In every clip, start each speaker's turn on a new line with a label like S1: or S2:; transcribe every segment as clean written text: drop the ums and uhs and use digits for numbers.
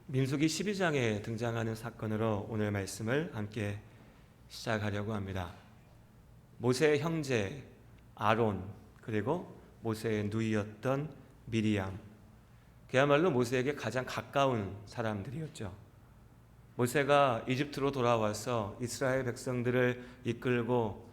S1: 민수기 12장에 등장하는 사건으로 오늘 말씀을 함께 시작하려고 합니다. 모세의 형제 아론, 그리고 모세의 누이였던 미리암, 그야말로 모세에게 가장 가까운 사람들이었죠. 모세가 이집트로 돌아와서 이스라엘 백성들을 이끌고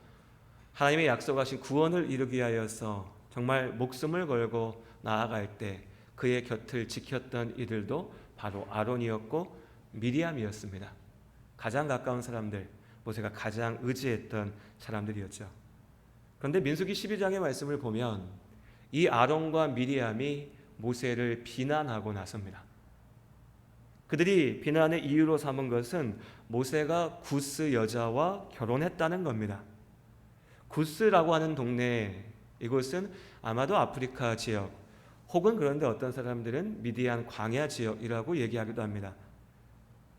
S1: 하나님의 약속하신 구원을 이루기 위하여서 정말 목숨을 걸고 나아갈 때 그의 곁을 지켰던 이들도 바로 아론이었고 미리암이었습니다. 가장 가까운 사람들, 모세가 가장 의지했던 사람들이었죠. 그런데 민수기 12장의 말씀을 보면 이 아론과 미리암이 모세를 비난하고 나섭니다. 그들이 비난의 이유로 삼은 것은 모세가 구스 여자와 결혼했다는 겁니다. 구스라고 하는 동네, 이곳은 아마도 아프리카 지역, 혹은 그런데 어떤 사람들은 미디안 광야 지역이라고 얘기하기도 합니다.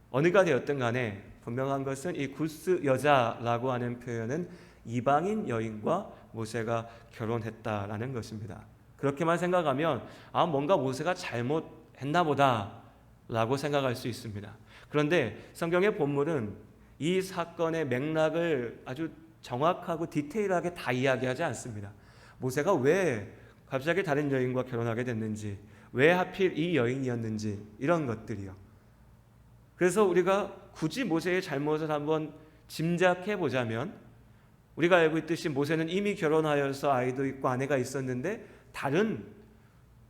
S1: 어느가 되었든 간에 분명한 것은 이 구스 여자라고 하는 표현은 이방인 여인과 모세가 결혼했다라는 것입니다. 그렇게만 생각하면 뭔가 모세가 잘못했나 보다 라고 생각할 수 있습니다. 그런데 성경의 본문은 이 사건의 맥락을 아주 정확하고 디테일하게 다 이야기하지 않습니다. 모세가 왜 갑자기 다른 여인과 결혼하게 됐는지, 왜 하필 이 여인이었는지, 이런 것들이요. 그래서 우리가 굳이 모세의 잘못을 한번 짐작해 보자면, 우리가 알고 있듯이 모세는 이미 결혼하여서 아이도 있고 아내가 있었는데 다른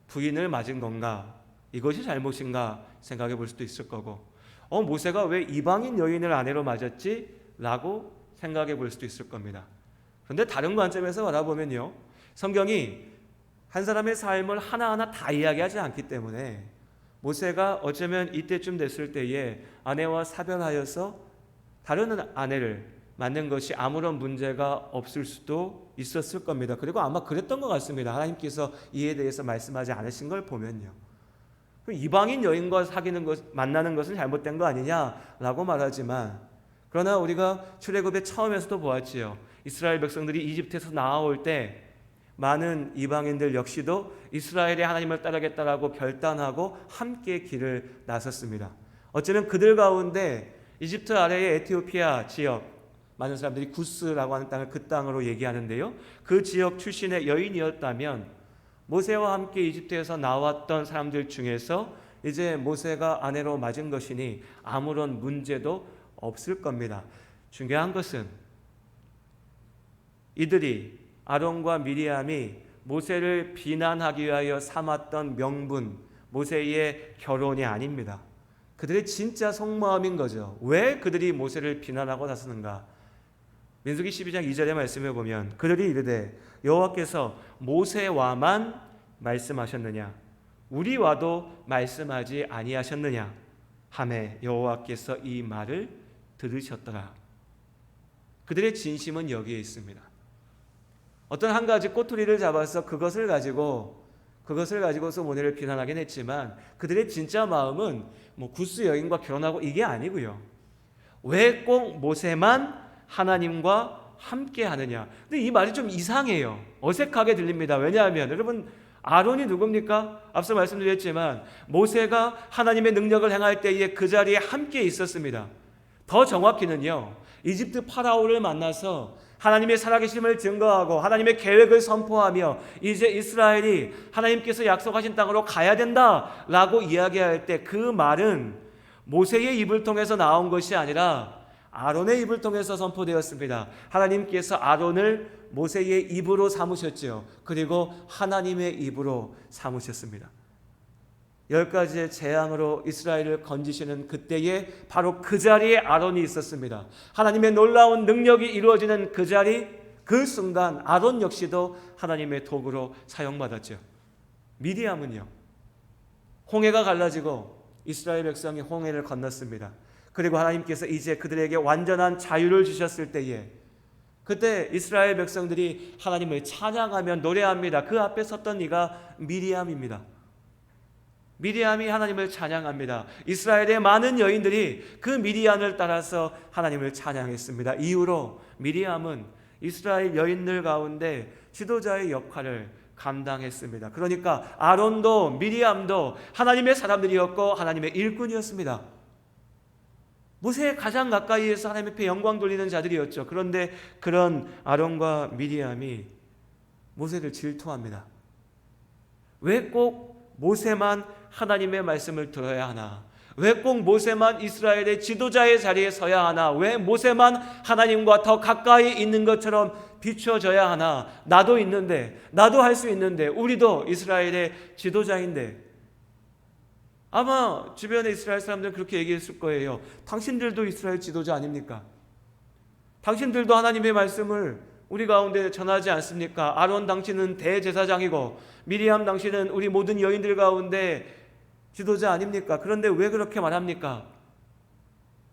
S1: 부인을 맞은 건가, 이것이 잘못인가 생각해 볼 수도 있을 거고, 모세가 왜 이방인 여인을 아내로 맞았지? 라고 생각해 볼 수도 있을 겁니다. 그런데 다른 관점에서 바라보면요, 성경이 한 사람의 삶을 하나하나 다 이야기하지 않기 때문에 모세가 어쩌면 이때쯤 됐을 때에 아내와 사별하여서 다른 아내를 만난 것이 아무런 문제가 없을 수도 있었을 겁니다. 그리고 아마 그랬던 것 같습니다. 하나님께서 이에 대해서 말씀하지 않으신 걸 보면요. 이방인 여인과 만나는 것은 잘못된 거 아니냐라고 말하지만, 그러나 우리가 출애굽의 처음에서도 보았지요. 이스라엘 백성들이 이집트에서 나아올 때 많은 이방인들 역시도 이스라엘의 하나님을 따르겠다라고 결단하고 함께 길을 나섰습니다. 어쩌면 그들 가운데 이집트 아래의 에티오피아 지역, 많은 사람들이 구스라고 하는 땅을 그 땅으로 얘기하는데요, 그 지역 출신의 여인이었다면 모세와 함께 이집트에서 나왔던 사람들 중에서 이제 모세가 아내로 맞은 것이니 아무런 문제도 없을 겁니다. 중요한 것은 이들이, 아론과 미리암이 모세를 비난하기 위하여 삼았던 명분, 모세의 결혼이 아닙니다. 그들의 진짜 속마음인 거죠. 왜 그들이 모세를 비난하고 나서는가? 민수기 12장 2절의 말씀에 보면 그들이 이르되 여호와께서 모세와만 말씀하셨느냐, 우리와도 말씀하지 아니하셨느냐 하매 여호와께서 이 말을 들으셨더라. 그들의 진심은 여기에 있습니다. 어떤 한 가지 꼬투리를 잡아서 그것을 가지고서 모세를 비난하긴 했지만 그들의 진짜 마음은 구스 여인과 결혼하고 이게 아니고요. 왜 꼭 모세만 하나님과 함께 하느냐? 근데 이 말이 좀 이상해요. 어색하게 들립니다. 왜냐하면 여러분, 아론이 누굽니까? 앞서 말씀드렸지만 모세가 하나님의 능력을 행할 때에 그 자리에 함께 있었습니다. 더 정확히는요, 이집트 파라오를 만나서 하나님의 살아계심을 증거하고 하나님의 계획을 선포하며 이제 이스라엘이 하나님께서 약속하신 땅으로 가야 된다라고 이야기할 때 그 말은 모세의 입을 통해서 나온 것이 아니라 아론의 입을 통해서 선포되었습니다. 하나님께서 아론을 모세의 입으로 삼으셨지요. 그리고 하나님의 입으로 삼으셨습니다. 10가지의 재앙으로 이스라엘을 건지시는 그때에 바로 그 자리에 아론이 있었습니다. 하나님의 놀라운 능력이 이루어지는 그 자리, 그 순간 아론 역시도 하나님의 도구로 사용받았죠. 미디암은요, 홍해가 갈라지고 이스라엘 백성이 홍해를 건넜습니다. 그리고 하나님께서 이제 그들에게 완전한 자유를 주셨을 때에 그때 이스라엘 백성들이 하나님을 찬양하며 노래합니다. 그 앞에 섰던 이가 미리암입니다. 미리암이 하나님을 찬양합니다. 이스라엘의 많은 여인들이 그 미리암을 따라서 하나님을 찬양했습니다. 이후로 미리암은 이스라엘 여인들 가운데 지도자의 역할을 감당했습니다. 그러니까 아론도 미리암도 하나님의 사람들이었고 하나님의 일꾼이었습니다. 모세에 가장 가까이에서 하나님 앞에 영광 돌리는 자들이었죠. 그런데 그런 아론과 미리암이 모세를 질투합니다. 왜 꼭 모세만 하나님의 말씀을 들어야 하나? 왜 꼭 모세만 이스라엘의 지도자의 자리에 서야 하나? 왜 모세만 하나님과 더 가까이 있는 것처럼 비추어져야 하나? 나도 있는데, 나도 할 수 있는데, 우리도 이스라엘의 지도자인데. 아마 주변의 이스라엘 사람들은 그렇게 얘기했을 거예요. 당신들도 이스라엘 지도자 아닙니까? 당신들도 하나님의 말씀을 우리 가운데 전하지 않습니까? 아론 당신은 대제사장이고 미리암 당신은 우리 모든 여인들 가운데 지도자 아닙니까? 그런데 왜 그렇게 말합니까?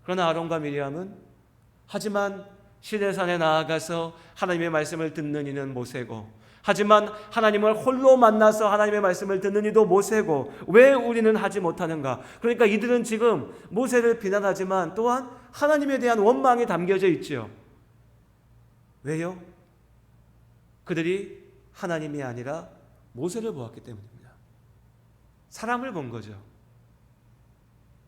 S1: 그러나 아론과 미리암은 하지만 시내산에 나아가서 하나님의 말씀을 듣는 이는 모세고, 하지만 하나님을 홀로 만나서 하나님의 말씀을 듣는 이도 모세고, 왜 우리는 하지 못하는가? 그러니까 이들은 지금 모세를 비난하지만 또한 하나님에 대한 원망이 담겨져 있지요. 왜요? 그들이 하나님이 아니라 모세를 보았기 때문입니다. 사람을 본 거죠.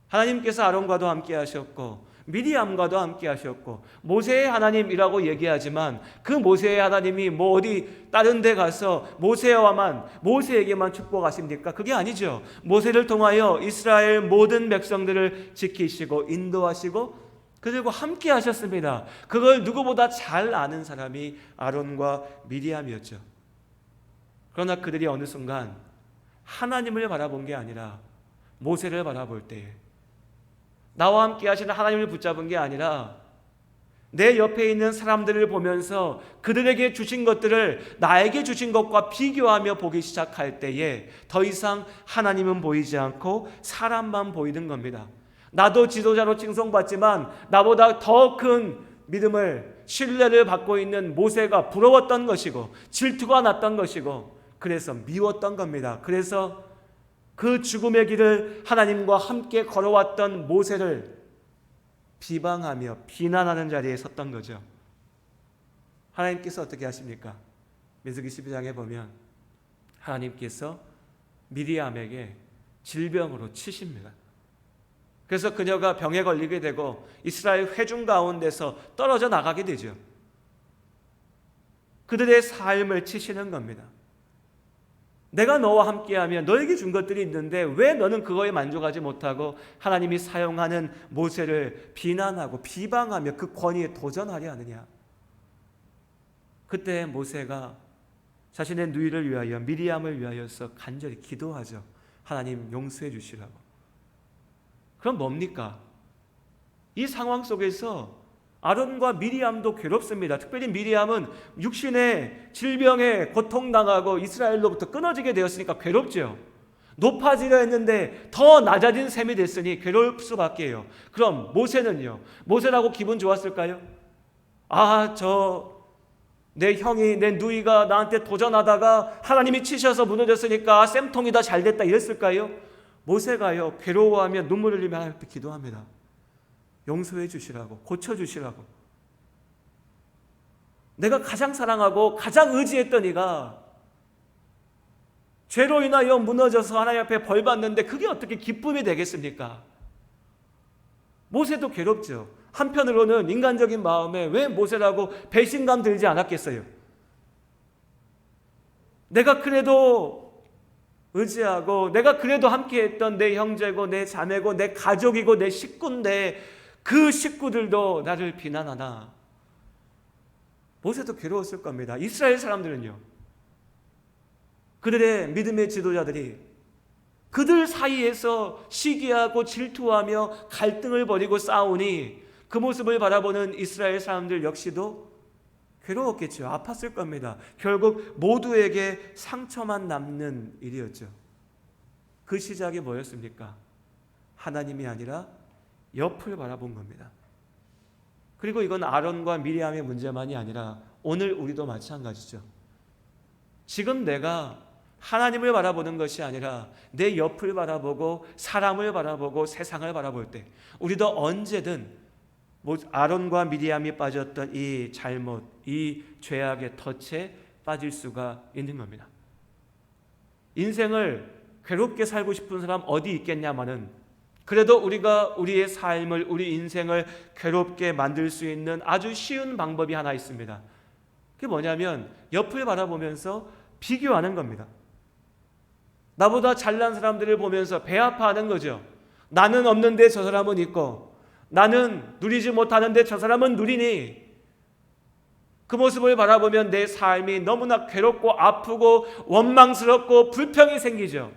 S1: 하나님께서 아론과도 함께 하셨고 미리암과도 함께 하셨고 모세의 하나님이라고 얘기하지만 그 모세의 하나님이 뭐 어디 다른 데 가서 모세에게만 축복하십니까? 그게 아니죠. 모세를 통하여 이스라엘 모든 백성들을 지키시고 인도하시고 그들과 함께 하셨습니다. 그걸 누구보다 잘 아는 사람이 아론과 미리암이었죠. 그러나 그들이 어느 순간 하나님을 바라본 게 아니라 모세를 바라볼 때에, 나와 함께 하시는 하나님을 붙잡은 게 아니라 내 옆에 있는 사람들을 보면서 그들에게 주신 것들을 나에게 주신 것과 비교하며 보기 시작할 때에 더 이상 하나님은 보이지 않고 사람만 보이는 겁니다. 나도 지도자로 칭송받지만 나보다 더 큰 믿음을, 신뢰를 받고 있는 모세가 부러웠던 것이고 질투가 났던 것이고 그래서 미웠던 겁니다. 그래서 그 죽음의 길을 하나님과 함께 걸어왔던 모세를 비방하며 비난하는 자리에 섰던 거죠. 하나님께서 어떻게 하십니까? 민수기 12장에 보면 하나님께서 미리암에게 질병으로 치십니다. 그래서 그녀가 병에 걸리게 되고 이스라엘 회중 가운데서 떨어져 나가게 되죠. 그들의 삶을 치시는 겁니다. 내가 너와 함께하면 너에게 준 것들이 있는데 왜 너는 그거에 만족하지 못하고 하나님이 사용하는 모세를 비난하고 비방하며 그 권위에 도전하려 하느냐? 그때 모세가 자신의 누이를 위하여 미리암을 위하여서 간절히 기도하죠. 하나님 용서해 주시라고. 그럼 뭡니까? 이 상황 속에서 아론과 미리암도 괴롭습니다. 특별히 미리암은 육신의 질병에 고통당하고 이스라엘로부터 끊어지게 되었으니까 괴롭죠. 높아지려 했는데 더 낮아진 셈이 됐으니 괴로울 수밖에요. 그럼 모세는요? 모세라고 기분 좋았을까요? 내 형이, 내 누이가 나한테 도전하다가 하나님이 치셔서 무너졌으니까 쌤통이다, 잘됐다 이랬을까요? 모세가요, 괴로워하며 눈물을 흘리며 하나님 앞에 기도합니다. 용서해 주시라고, 고쳐 주시라고. 내가 가장 사랑하고 가장 의지했던 이가 죄로 인하여 무너져서 하나님 앞에 벌 받는데 그게 어떻게 기쁨이 되겠습니까? 모세도 괴롭죠. 한편으로는 인간적인 마음에 왜 모세라고 배신감 들지 않았겠어요? 내가 그래도 의지하고 내가 그래도 함께했던 내 형제고 내 자매고 내 가족이고 내 식구인데 그 식구들도 나를 비난하나? 모세도 괴로웠을 겁니다. 이스라엘 사람들은요, 그들의 믿음의 지도자들이 그들 사이에서 시기하고 질투하며 갈등을 벌이고 싸우니 그 모습을 바라보는 이스라엘 사람들 역시도 괴로웠겠죠. 아팠을 겁니다. 결국 모두에게 상처만 남는 일이었죠. 그 시작이 뭐였습니까? 하나님이 아니라 옆을 바라본 겁니다. 그리고 이건 아론과 미리암의 문제만이 아니라 오늘 우리도 마찬가지죠. 지금 내가 하나님을 바라보는 것이 아니라 내 옆을 바라보고 사람을 바라보고 세상을 바라볼 때 우리도 언제든 아론과 미리암이 빠졌던 이 잘못, 이 죄악의 덫에 빠질 수가 있는 겁니다. 인생을 괴롭게 살고 싶은 사람 어디 있겠냐마는, 그래도 우리가 우리의 삶을, 우리 인생을 괴롭게 만들 수 있는 아주 쉬운 방법이 하나 있습니다. 그게 뭐냐면 옆을 바라보면서 비교하는 겁니다. 나보다 잘난 사람들을 보면서 배 아파하는 거죠. 나는 없는데 저 사람은 있고, 나는 누리지 못하는데 저 사람은 누리니. 그 모습을 바라보면 내 삶이 너무나 괴롭고 아프고 원망스럽고 불평이 생기죠.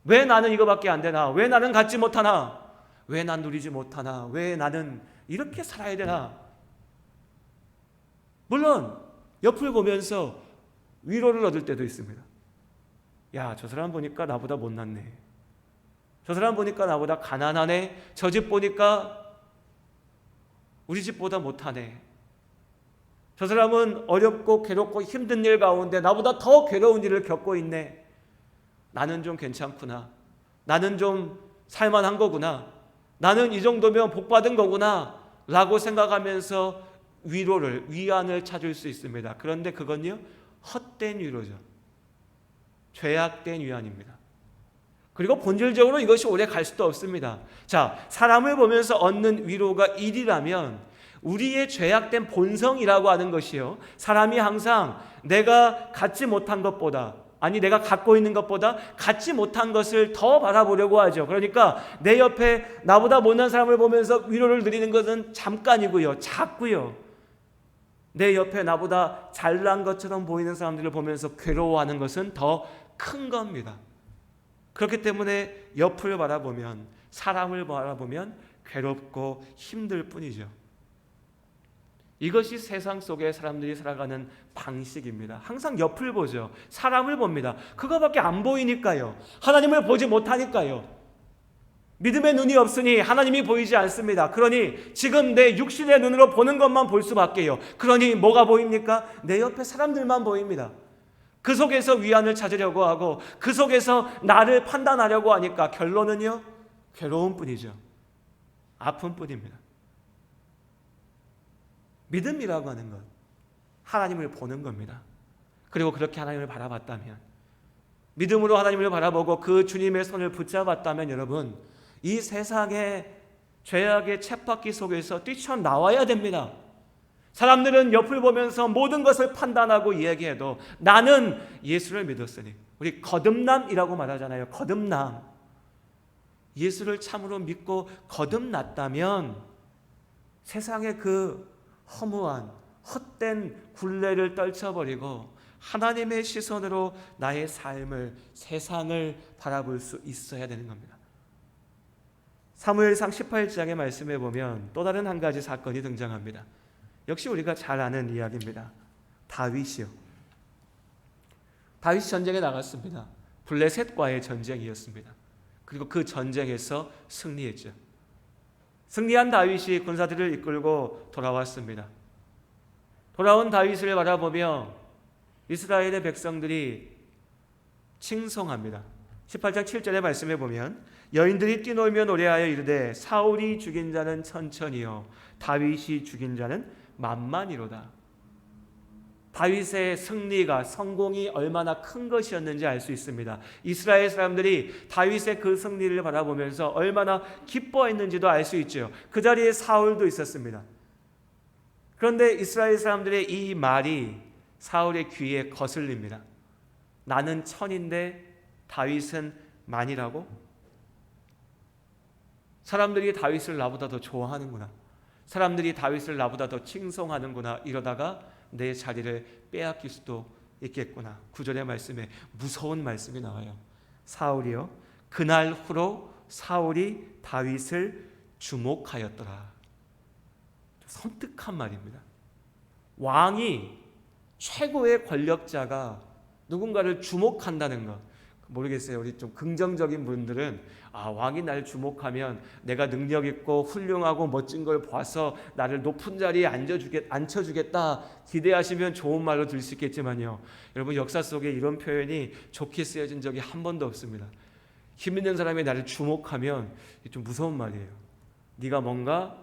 S1: 왜 나는 이거밖에 안 되나? 왜 나는 갖지 못하나? 왜 난 누리지 못하나? 왜 나는 이렇게 살아야 되나? 물론 옆을 보면서 위로를 얻을 때도 있습니다. 야, 저 사람 보니까 나보다 못났네. 저 사람 보니까 나보다 가난하네. 저 집 보니까 우리 집보다 못하네. 저 사람은 어렵고 괴롭고 힘든 일 가운데 나보다 더 괴로운 일을 겪고 있네. 나는 좀 괜찮구나. 나는 좀 살만한 거구나. 나는 이 정도면 복받은 거구나 라고 생각하면서 위로를, 위안을 찾을 수 있습니다. 그런데 그건요, 헛된 위로죠. 죄악된 위안입니다. 그리고 본질적으로 이것이 오래 갈 수도 없습니다. 자, 사람을 보면서 얻는 위로가 일이라면 우리의 죄악된 본성이라고 하는 것이요, 사람이 항상 내가 갖지 못한 것보다, 아니 내가 갖고 있는 것보다 갖지 못한 것을 더 바라보려고 하죠. 그러니까 내 옆에 나보다 못난 사람을 보면서 위로를 드리는 것은 잠깐이고요, 작고요. 내 옆에 나보다 잘난 것처럼 보이는 사람들을 보면서 괴로워하는 것은 더 큰 겁니다. 그렇기 때문에 옆을 바라보면, 사람을 바라보면 괴롭고 힘들 뿐이죠. 이것이 세상 속에 사람들이 살아가는 방식입니다. 항상 옆을 보죠. 사람을 봅니다. 그거밖에 안 보이니까요. 하나님을 보지 못하니까요. 믿음의 눈이 없으니 하나님이 보이지 않습니다. 그러니 지금 내 육신의 눈으로 보는 것만 볼 수밖에요. 그러니 뭐가 보입니까? 내 옆에 사람들만 보입니다. 그 속에서 위안을 찾으려고 하고, 그 속에서 나를 판단하려고 하니까 결론은요, 괴로운 뿐이죠. 아픈 뿐입니다. 믿음이라고 하는 것, 하나님을 보는 겁니다. 그리고 그렇게 하나님을 바라봤다면, 믿음으로 하나님을 바라보고 그 주님의 손을 붙잡았다면, 여러분, 이 세상의 죄악의 쳇바퀴 속에서 뛰쳐나와야 됩니다. 사람들은 옆을 보면서 모든 것을 판단하고 이야기해도 나는 예수를 믿었으니, 우리 거듭남이라고 말하잖아요. 거듭남. 예수를 참으로 믿고 거듭났다면 세상의 그 허무한 헛된 굴레를 떨쳐버리고 하나님의 시선으로 나의 삶을, 세상을 바라볼 수 있어야 되는 겁니다. 사무엘상 18장의 말씀에 보면 또 다른 한 가지 사건이 등장합니다. 역시 우리가 잘 아는 이야기입니다. 다윗이요. 다윗이 전쟁에 나갔습니다. 블레셋과의 전쟁이었습니다. 그리고 그 전쟁에서 승리했죠. 승리한 다윗이 군사들을 이끌고 돌아왔습니다. 돌아온 다윗을 바라보며 이스라엘의 백성들이 칭송합니다. 18장 7절의 말씀에 보면 여인들이 뛰놀며 노래하여 이르되 사울이 죽인 자는 천천히요 다윗이 죽인 자는 만만이로다. 다윗의 승리가, 성공이 얼마나 큰 것이었는지 알 수 있습니다. 이스라엘 사람들이 다윗의 그 승리를 바라보면서 얼마나 기뻐했는지도 알 수 있죠. 그 자리에 사울도 있었습니다. 그런데 이스라엘 사람들의 이 말이 사울의 귀에 거슬립니다. 나는 천인데 다윗은 만이라고? 사람들이 다윗을 나보다 더 좋아하는구나. 사람들이 다윗을 나보다 더 칭송하는구나. 이러다가 내 자리를 빼앗길 수도 있겠구나. 9절의 말씀에 무서운 말씀이 나와요. 사울이요, 그날 후로 사울이 다윗을 주목하였더라. 섬뜩한 말입니다. 왕이, 최고의 권력자가 누군가를 주목한다는 것, 모르겠어요. 우리 좀 긍정적인 분들은 왕이 날 주목하면 내가 능력 있고 훌륭하고 멋진 걸 봐서 나를 높은 자리에 앉혀주겠다 기대하시면 좋은 말로 들을 수 있겠지만요, 여러분, 역사 속에 이런 표현이 좋게 쓰여진 적이 한 번도 없습니다. 힘 있는 사람이 나를 주목하면 좀 무서운 말이에요. 네가 뭔가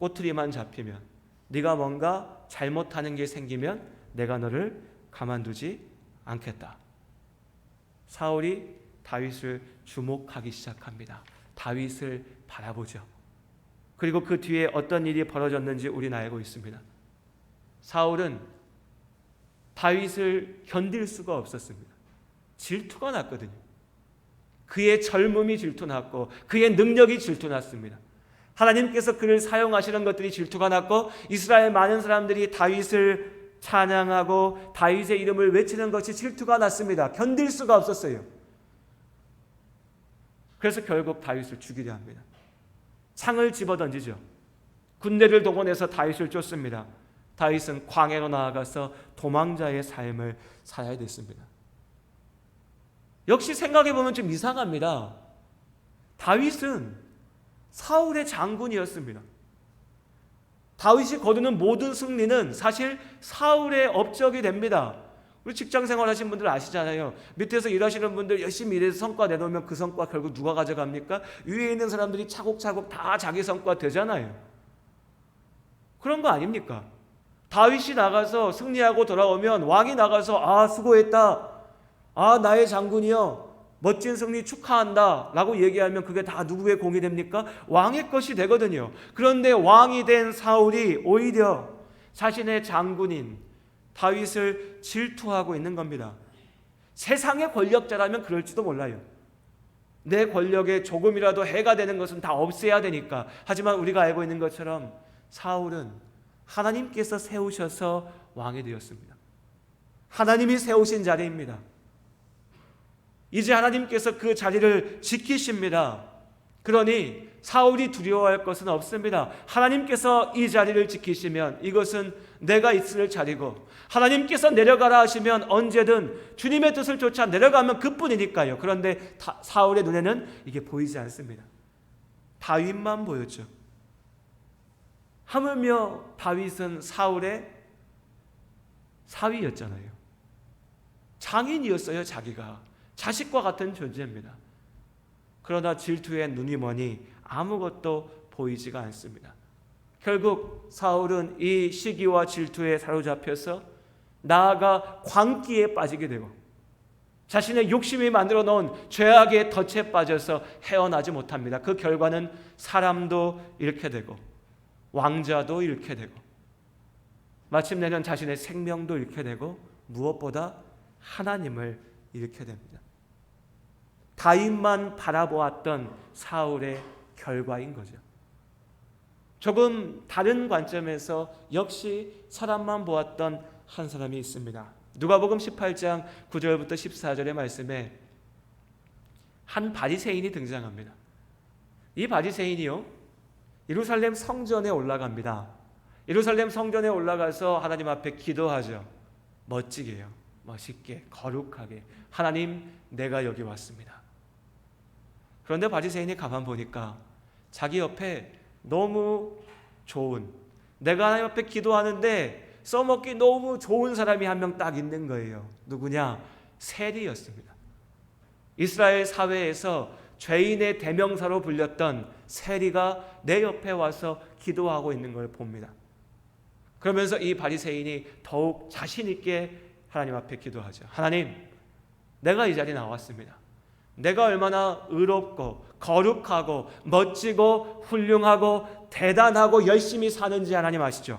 S1: 꼬투리만 잡히면, 네가 뭔가 잘못하는 게 생기면 내가 너를 가만두지 않겠다. 사울이 다윗을 주목하기 시작합니다. 다윗을 바라보죠. 그리고 그 뒤에 어떤 일이 벌어졌는지 우리는 알고 있습니다. 사울은 다윗을 견딜 수가 없었습니다. 질투가 났거든요. 그의 젊음이 질투났고 그의 능력이 질투났습니다. 하나님께서 그를 사용하시는 것들이 질투가 났고 이스라엘 많은 사람들이 다윗을 찬양하고 다윗의 이름을 외치는 것이 질투가 났습니다. 견딜 수가 없었어요. 그래서 결국 다윗을 죽이려 합니다. 창을 집어던지죠. 군대를 동원해서 다윗을 쫓습니다. 다윗은 광야로 나아가서 도망자의 삶을 살아야 됐습니다. 역시 생각해보면 좀 이상합니다. 다윗은 사울의 장군이었습니다. 다윗이 거두는 모든 승리는 사실 사울의 업적이 됩니다. 우리 직장생활 하신 분들 아시잖아요. 밑에서 일하시는 분들 열심히 일해서 성과 내놓으면 그 성과 결국 누가 가져갑니까? 위에 있는 사람들이 차곡차곡 다 자기 성과 되잖아요. 그런 거 아닙니까? 다윗이 나가서 승리하고 돌아오면 왕이 나가서 수고했다. 나의 장군이여 멋진 승리 축하한다 라고 얘기하면 그게 다 누구의 공이 됩니까? 왕의 것이 되거든요. 그런데 왕이 된 사울이 오히려 자신의 장군인 다윗을 질투하고 있는 겁니다. 세상의 권력자라면 그럴지도 몰라요. 내 권력에 조금이라도 해가 되는 것은 다 없애야 되니까. 하지만 우리가 알고 있는 것처럼 사울은 하나님께서 세우셔서 왕이 되었습니다. 하나님이 세우신 자리입니다. 이제 하나님께서 그 자리를 지키십니다. 그러니 사울이 두려워할 것은 없습니다. 하나님께서 이 자리를 지키시면 이것은 내가 있을 자리고 하나님께서 내려가라 하시면 언제든 주님의 뜻을 쫓아 내려가면 그뿐이니까요. 그런데 사울의 눈에는 이게 보이지 않습니다. 다윗만 보였죠. 하물며 다윗은 사울의 사위였잖아요. 장인이었어요. 자기가 자식과 같은 존재입니다. 그러나 질투에 눈이 머니 아무것도 보이지가 않습니다. 결국 사울은 이 시기와 질투에 사로잡혀서 나아가 광기에 빠지게 되고 자신의 욕심이 만들어 놓은 죄악의 덫에 빠져서 헤어나지 못합니다. 그 결과는 사람도 잃게 되고 왕자도 잃게 되고 마침내는 자신의 생명도 잃게 되고 무엇보다 하나님을 잃게 됩니다. 다윗만 바라보았던 사울의 결과인 거죠. 조금 다른 관점에서 역시 사람만 보았던 한 사람이 있습니다. 누가복음 18장 9절부터 14절의 말씀에 한 바리새인이 등장합니다. 이 바리새인이요, 예루살렘 성전에 올라갑니다. 예루살렘 성전에 올라가서 하나님 앞에 기도하죠. 멋지게요, 멋있게, 거룩하게. 하나님, 내가 여기 왔습니다. 그런데 바리새인이 가만 보니까 자기 옆에 너무 좋은, 내가 하나님 앞에 기도하는데 써먹기 너무 좋은 사람이 한 명 딱 있는 거예요. 누구냐? 세리였습니다. 이스라엘 사회에서 죄인의 대명사로 불렸던 세리가 내 옆에 와서 기도하고 있는 걸 봅니다. 그러면서 이 바리새인이 더욱 자신 있게 하나님 앞에 기도하죠. 하나님, 내가 이 자리에 나왔습니다. 내가 얼마나 의롭고 거룩하고 멋지고 훌륭하고 대단하고 열심히 사는지 하나님 아시죠?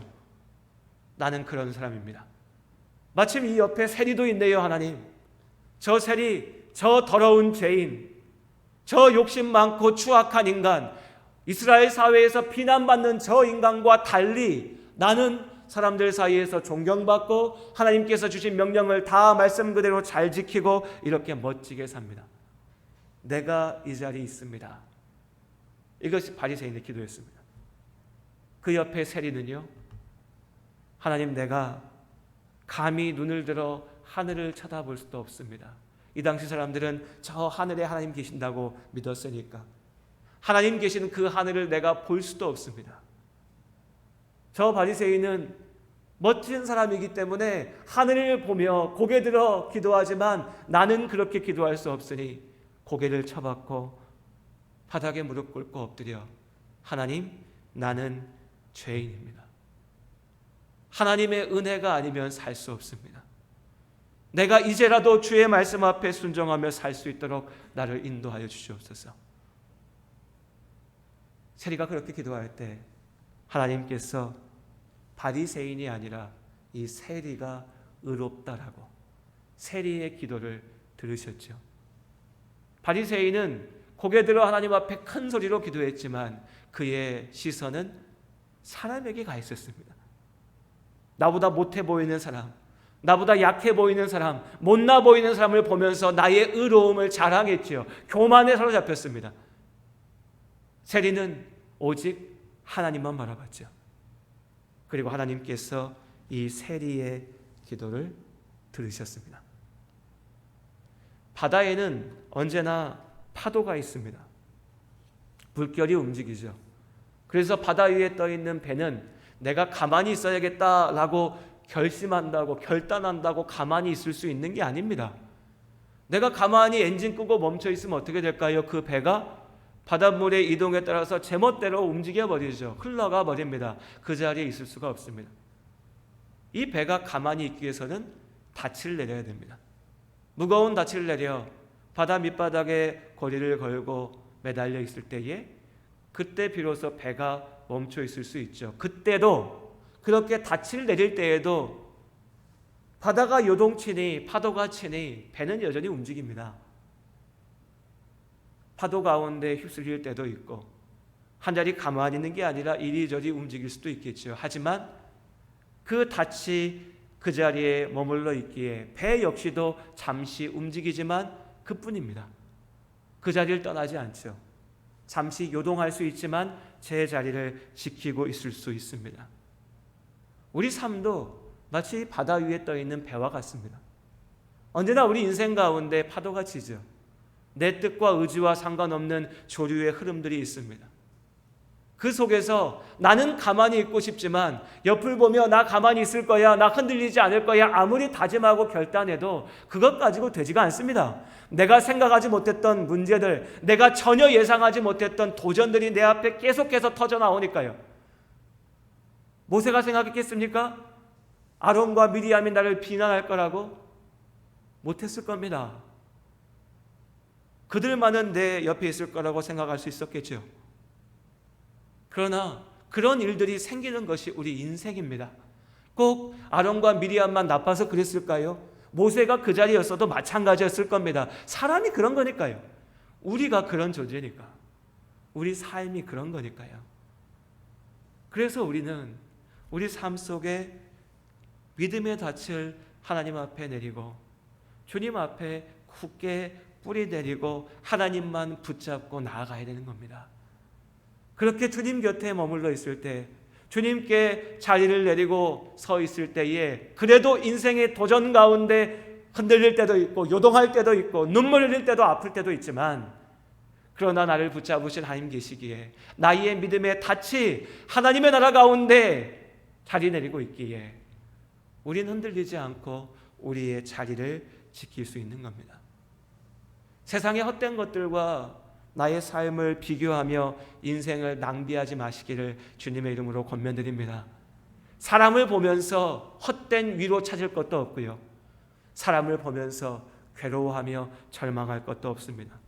S1: 나는 그런 사람입니다. 마침 이 옆에 세리도 있네요. 하나님, 저 세리, 저 더러운 죄인, 저 욕심 많고 추악한 인간, 이스라엘 사회에서 비난받는 저 인간과 달리 나는 사람들 사이에서 존경받고 하나님께서 주신 명령을 다 말씀 그대로 잘 지키고 이렇게 멋지게 삽니다. 내가 이 자리에 있습니다. 이것이 바리새인의 기도였습니다. 그 옆에 세리는요, 하나님, 내가 감히 눈을 들어 하늘을 쳐다볼 수도 없습니다. 이 당시 사람들은 저 하늘에 하나님 계신다고 믿었으니까 하나님 계시는 그 하늘을 내가 볼 수도 없습니다. 저 바리새인은 멋진 사람이기 때문에 하늘을 보며 고개 들어 기도하지만 나는 그렇게 기도할 수 없으니 고개를 쳐박고 바닥에 무릎 꿇고 엎드려 하나님, 나는 죄인입니다. 하나님의 은혜가 아니면 살 수 없습니다. 내가 이제라도 주의 말씀 앞에 순종하며 살 수 있도록 나를 인도하여 주시옵소서. 세리가 그렇게 기도할 때 하나님께서 바리새인이 아니라 이 세리가 의롭다라고 세리의 기도를 들으셨죠. 바리새인은 고개 들어 하나님 앞에 큰 소리로 기도했지만 그의 시선은 사람에게 가 있었습니다. 나보다 못해 보이는 사람, 나보다 약해 보이는 사람, 못나 보이는 사람을 보면서 나의 의로움을 자랑했지요. 교만에 사로잡혔습니다. 세리는 오직 하나님만 바라봤죠. 그리고 하나님께서 이 세리의 기도를 들으셨습니다. 바다에는 언제나 파도가 있습니다. 물결이 움직이죠. 그래서 바다 위에 떠 있는 배는 내가 가만히 있어야겠다라고 결심한다고 결단한다고 가만히 있을 수 있는 게 아닙니다. 내가 가만히 엔진 끄고 멈춰 있으면 어떻게 될까요? 그 배가 바닷물의 이동에 따라서 제멋대로 움직여 버리죠. 흘러가 버립니다. 그 자리에 있을 수가 없습니다. 이 배가 가만히 있기 위해서는 닻을 내려야 됩니다. 무거운 닻을 내려 바다 밑바닥에 고리를 걸고 매달려 있을 때에 그때 비로소 배가 멈춰 있을 수 있죠. 그때도 그렇게 닻을 내릴 때에도 바다가 요동치니 파도가 치니 배는 여전히 움직입니다. 파도 가운데 휩쓸릴 때도 있고 한 자리 가만히 있는 게 아니라 이리저리 움직일 수도 있겠죠. 하지만 그 닻이 그 자리에 머물러 있기에 배 역시도 잠시 움직이지만 그뿐입니다. 그 자리를 떠나지 않죠. 잠시 요동할 수 있지만 제 자리를 지키고 있을 수 있습니다. 우리 삶도 마치 바다 위에 떠 있는 배와 같습니다. 언제나 우리 인생 가운데 파도가 치죠. 내 뜻과 의지와 상관없는 조류의 흐름들이 있습니다. 그 속에서 나는 가만히 있고 싶지만 옆을 보며 나 가만히 있을 거야, 나 흔들리지 않을 거야 아무리 다짐하고 결단해도 그것 가지고 되지가 않습니다. 내가 생각하지 못했던 문제들, 내가 전혀 예상하지 못했던 도전들이 내 앞에 계속해서 터져 나오니까요. 모세가 생각했겠습니까? 아론과 미리암이 나를 비난할 거라고? 못했을 겁니다. 그들만은 내 옆에 있을 거라고 생각할 수 있었겠죠. 그러나 그런 일들이 생기는 것이 우리 인생입니다. 꼭 아론과 미리암만 나빠서 그랬을까요? 모세가 그 자리였어도 마찬가지였을 겁니다. 사람이 그런 거니까요. 우리가 그런 존재니까. 우리 삶이 그런 거니까요. 그래서 우리는 우리 삶 속에 믿음의 닻을 하나님 앞에 내리고 주님 앞에 굳게 뿌리 내리고 하나님만 붙잡고 나아가야 되는 겁니다. 그렇게 주님 곁에 머물러 있을 때, 주님께 자리를 내리고 서 있을 때에 그래도 인생의 도전 가운데 흔들릴 때도 있고 요동할 때도 있고 눈물 흘릴 때도 아플 때도 있지만 그러나 나를 붙잡으신 하나님 계시기에 나의 믿음의 닻이 하나님의 나라 가운데 자리 내리고 있기에 우리는 흔들리지 않고 우리의 자리를 지킬 수 있는 겁니다. 세상의 헛된 것들과 나의 삶을 비교하며 인생을 낭비하지 마시기를 주님의 이름으로 권면드립니다. 사람을 보면서 헛된 위로 찾을 것도 없고요. 사람을 보면서 괴로워하며 절망할 것도 없습니다.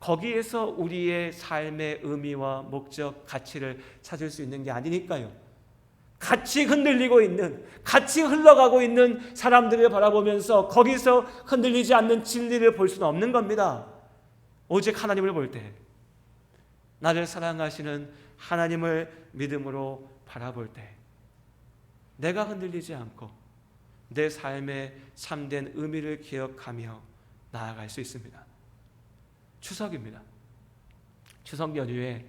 S1: 거기에서 우리의 삶의 의미와 목적, 가치를 찾을 수 있는 게 아니니까요. 같이 흔들리고 있는, 같이 흘러가고 있는 사람들을 바라보면서 거기서 흔들리지 않는 진리를 볼 수는 없는 겁니다. 오직 하나님을 볼 때, 나를 사랑하시는 하나님을 믿음으로 바라볼 때 내가 흔들리지 않고 내 삶의 참된 의미를 기억하며 나아갈 수 있습니다. 추석입니다. 추석 연휴에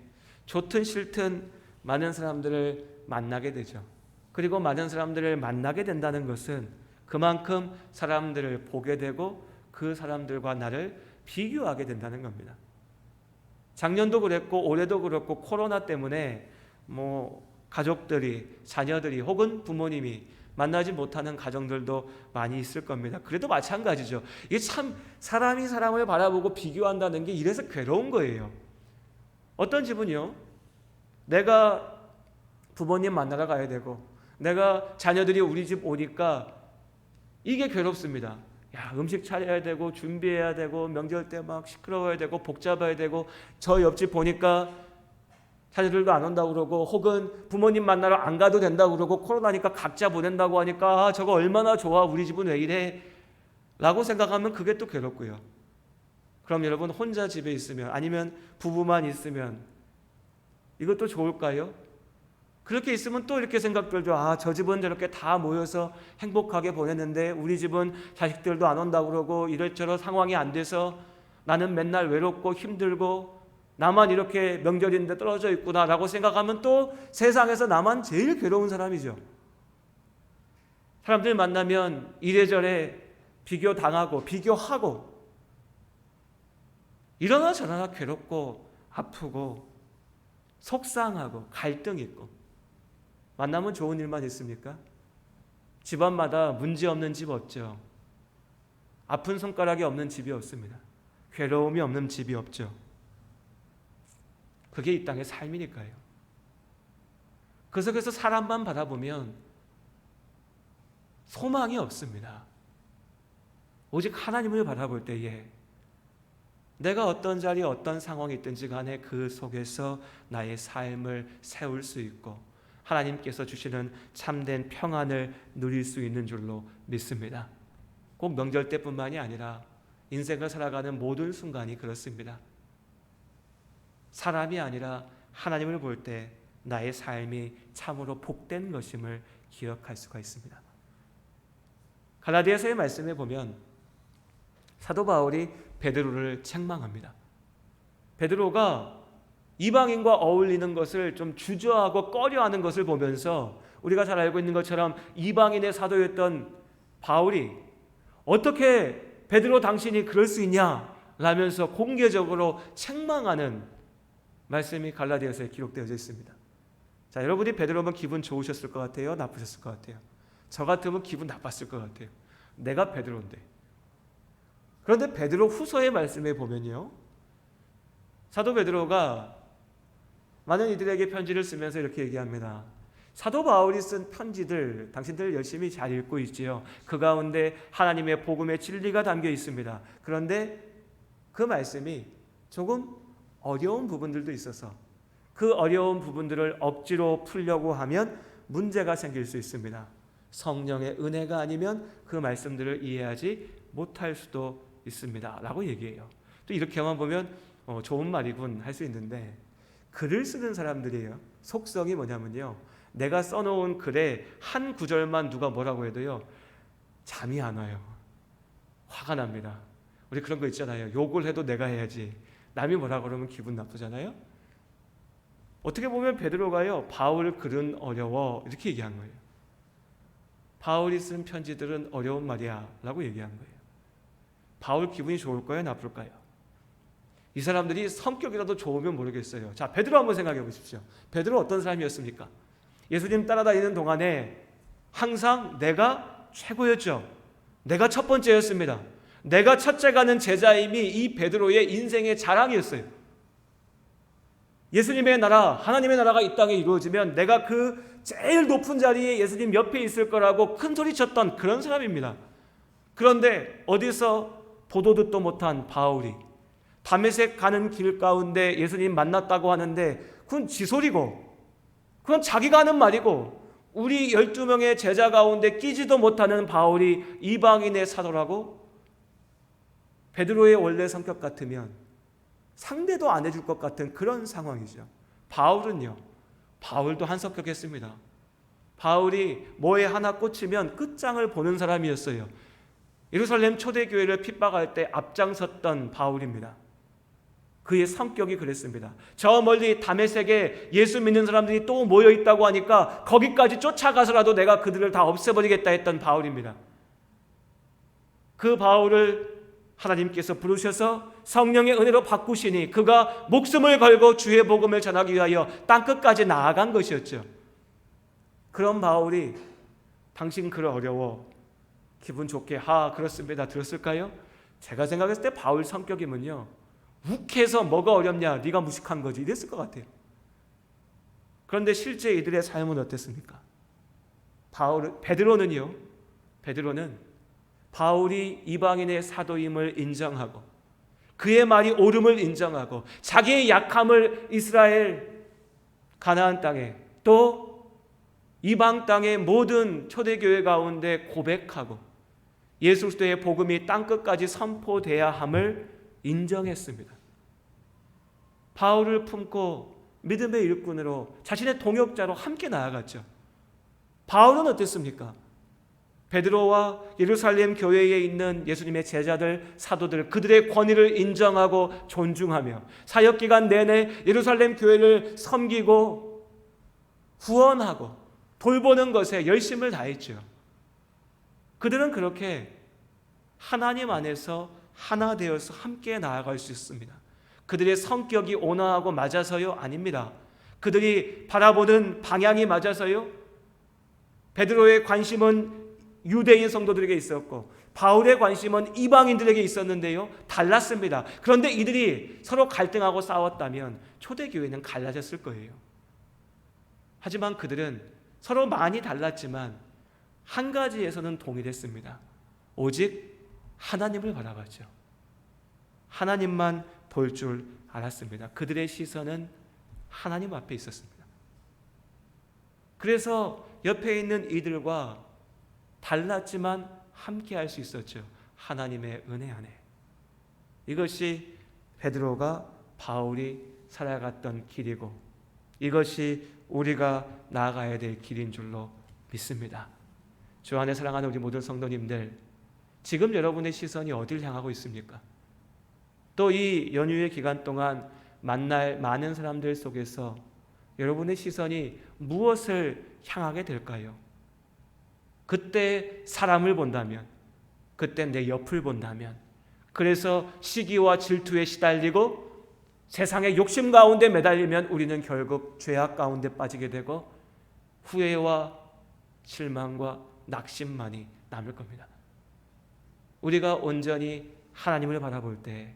S1: 좋든 싫든 많은 사람들을 만나게 되죠. 그리고 많은 사람들을 만나게 된다는 것은 그만큼 사람들을 보게 되고 그 사람들과 나를 비교하게 된다는 겁니다. 작년도 그랬고 올해도 그렇고 코로나 때문에 가족들이, 자녀들이 혹은 부모님이 만나지 못하는 가정들도 많이 있을 겁니다. 그래도 마찬가지죠. 이게 참 사람이 사람을 바라보고 비교한다는 게 이래서 괴로운 거예요. 어떤 집은요, 내가 부모님 만나러 가야 되고 내가 자녀들이 우리 집 오니까 이게 괴롭습니다. 야, 음식 차려야 되고 준비해야 되고 명절 때 막 시끄러워야 되고 복잡해야 되고 저 옆집 보니까 자녀들도 안 온다고 그러고 혹은 부모님 만나러 안 가도 된다고 그러고 코로나니까 각자 보낸다고 하니까 저거 얼마나 좋아 우리 집은 왜 이래 라고 생각하면 그게 또 괴롭고요. 그럼 여러분 혼자 집에 있으면 아니면 부부만 있으면 이것도 좋을까요? 그렇게 있으면 또 이렇게 생각 들죠. 저 집은 저렇게 다 모여서 행복하게 보냈는데 우리 집은 자식들도 안 온다고 그러고 이럴저럴 상황이 안 돼서 나는 맨날 외롭고 힘들고 나만 이렇게 명절인데 떨어져 있구나라고 생각하면 또 세상에서 나만 제일 괴로운 사람이죠. 사람들 만나면 이래저래 비교당하고 비교하고 이러나 저러나 괴롭고 아프고 속상하고 갈등 있고 만나면 좋은 일만 있습니까? 집안마다 문제 없는 집 없죠. 아픈 손가락이 없는 집이 없습니다. 괴로움이 없는 집이 없죠. 그게 이 땅의 삶이니까요. 그래서 사람만 바라보면 소망이 없습니다. 오직 하나님을 바라볼 때에 내가 어떤 자리에 어떤 상황이 있든지 간에 그 속에서 나의 삶을 세울 수 있고 하나님께서 주시는 참된 평안을 누릴 수 있는 줄로 믿습니다. 꼭 명절 때뿐만이 아니라 인생을 살아가는 모든 순간이 그렇습니다. 사람이 아니라 하나님을 볼 때 나의 삶이 참으로 복된 것임을 기억할 수가 있습니다. 갈라디아서의 말씀에 보면 사도 바울이 베드로를 책망합니다. 베드로가 이방인과 어울리는 것을 좀 주저하고 꺼려하는 것을 보면서 우리가 잘 알고 있는 것처럼 이방인의 사도였던 바울이 어떻게 베드로 당신이 그럴 수 있냐 라면서 공개적으로 책망하는 말씀이 갈라디아서에 기록되어져 있습니다. 자, 여러분이 베드로면 기분 좋으셨을 것 같아요? 나쁘셨을 것 같아요? 저 같으면 기분 나빴을 것 같아요. 내가 베드로인데. 그런데 베드로 후서의 말씀에 보면요, 사도 베드로가 많은 이들에게 편지를 쓰면서 이렇게 얘기합니다. 사도 바울이 쓴 편지들 당신들 열심히 잘 읽고 있지요. 그 가운데 하나님의 복음의 진리가 담겨 있습니다. 그런데 그 말씀이 조금 어려운 부분들도 있어서 그 어려운 부분들을 억지로 풀려고 하면 문제가 생길 수 있습니다. 성령의 은혜가 아니면 그 말씀들을 이해하지 못할 수도 있습니다 라고 얘기해요. 또 이렇게만 보면 좋은 말이군 할 수 있는데 글을 쓰는 사람들이에요. 속성이 뭐냐면요, 내가 써놓은 글에 한 구절만 누가 뭐라고 해도요 잠이 안 와요. 화가 납니다. 우리 그런 거 있잖아요. 욕을 해도 내가 해야지 남이 뭐라 그러면 기분 나쁘잖아요. 어떻게 보면 베드로가요 바울 글은 어려워 이렇게 얘기한 거예요. 바울이 쓴 편지들은 어려운 말이야 라고 얘기한 거예요. 바울 기분이 좋을까요? 나쁠까요? 이 사람들이 성격이라도 좋으면 모르겠어요. 자, 베드로 한번 생각해 보십시오. 베드로 어떤 사람이었습니까? 예수님 따라다니는 동안에 항상 내가 최고였죠. 내가 첫 번째였습니다. 내가 첫째 가는 제자임이 이 베드로의 인생의 자랑이었어요. 예수님의 나라, 하나님의 나라가 이 땅에 이루어지면 내가 그 제일 높은 자리에 예수님 옆에 있을 거라고 큰 소리 쳤던 그런 사람입니다. 그런데 어디서 보도 듣도 못한 바울이 다메섹 가는 길 가운데 예수님 만났다고 하는데 그건 지소리고 그건 자기가 하는 말이고 우리 12명의 제자 가운데 끼지도 못하는 바울이 이방인의 사도라고? 베드로의 원래 성격 같으면 상대도 안 해줄 것 같은 그런 상황이죠. 바울은요, 바울도 한석격했습니다. 바울이 뭐에 하나 꽂히면 끝장을 보는 사람이었어요. 예루살렘 초대교회를 핍박할 때 앞장섰던 바울입니다. 그의 성격이 그랬습니다. 저 멀리 다메섹에 예수 믿는 사람들이 또 모여 있다고 하니까 거기까지 쫓아가서라도 내가 그들을 다 없애버리겠다 했던 바울입니다. 그 바울을 하나님께서 부르셔서 성령의 은혜로 바꾸시니 그가 목숨을 걸고 주의 복음을 전하기 위하여 땅끝까지 나아간 것이었죠. 그런 바울이 당신 글 어려워 기분 좋게 그렇습니다 들었을까요? 제가 생각했을 때 바울 성격이면요 욱해서 뭐가 어렵냐 네가 무식한 거지 이랬을 것 같아요. 그런데 실제 이들의 삶은 어땠습니까? 베드로는 바울이 이방인의 사도임을 인정하고 그의 말이 옳음을 인정하고 자기의 약함을 이스라엘 가나안 땅에 또 이방 땅의 모든 초대교회 가운데 고백하고 예수 그리스도의 복음이 땅끝까지 선포돼야 함을 인정했습니다. 바울을 품고 믿음의 일꾼으로 자신의 동역자로 함께 나아갔죠. 바울은 어땠습니까? 베드로와 예루살렘 교회에 있는 예수님의 제자들, 사도들, 그들의 권위를 인정하고 존중하며 사역기간 내내 예루살렘 교회를 섬기고 후원하고 돌보는 것에 열심을 다했죠. 그들은 그렇게 하나님 안에서 하나 되어서 함께 나아갈 수 있습니다. 그들의 성격이 온화하고 맞아서요? 아닙니다. 그들이 바라보는 방향이 맞아서요? 베드로의 관심은 유대인 성도들에게 있었고 바울의 관심은 이방인들에게 있었는데요, 달랐습니다. 그런데 이들이 서로 갈등하고 싸웠다면 초대교회는 갈라졌을 거예요. 하지만 그들은 서로 많이 달랐지만 한 가지에서는 동일했습니다. 오직 하나님을 바라봤죠. 하나님만 볼 줄 알았습니다. 그들의 시선은 하나님 앞에 있었습니다. 그래서 옆에 있는 이들과 달랐지만 함께 할 수 있었죠. 하나님의 은혜 안에. 이것이 베드로가 바울이 살아갔던 길이고 이것이 우리가 나아가야 될 길인 줄로 믿습니다. 주 안에 사랑하는 우리 모든 성도님들, 지금 여러분의 시선이 어디를 향하고 있습니까? 또 이 연휴의 기간 동안 만날 많은 사람들 속에서 여러분의 시선이 무엇을 향하게 될까요? 그때 사람을 본다면, 그때 내 옆을 본다면, 그래서 시기와 질투에 시달리고 세상의 욕심 가운데 매달리면 우리는 결국 죄악 가운데 빠지게 되고 후회와 실망과 낙심만이 남을 겁니다. 우리가 온전히 하나님을 바라볼 때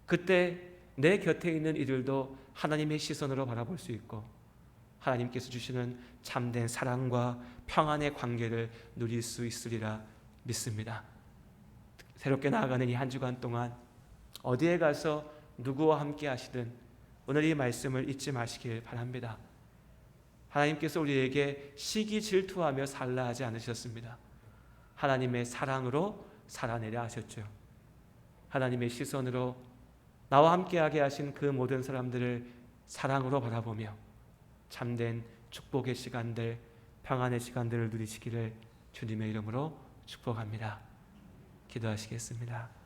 S1: 그때 내 곁에 있는 이들도 하나님의 시선으로 바라볼 수 있고 하나님께서 주시는 참된 사랑과 평안의 관계를 누릴 수 있으리라 믿습니다. 새롭게 나아가는 이 한 주간 동안 어디에 가서 누구와 함께 하시든 오늘 이 말씀을 잊지 마시길 바랍니다. 하나님께서 우리에게 시기 질투하며 살라 하지 않으셨습니다. 하나님의 사랑으로 살아내려 하셨죠. 하나님의 시선으로 나와 함께하게 하신 그 모든 사람들을 사랑으로 바라보며 참된 축복의 시간들, 평안의 시간들을 누리시기를 주님의 이름으로 축복합니다. 기도하시겠습니다.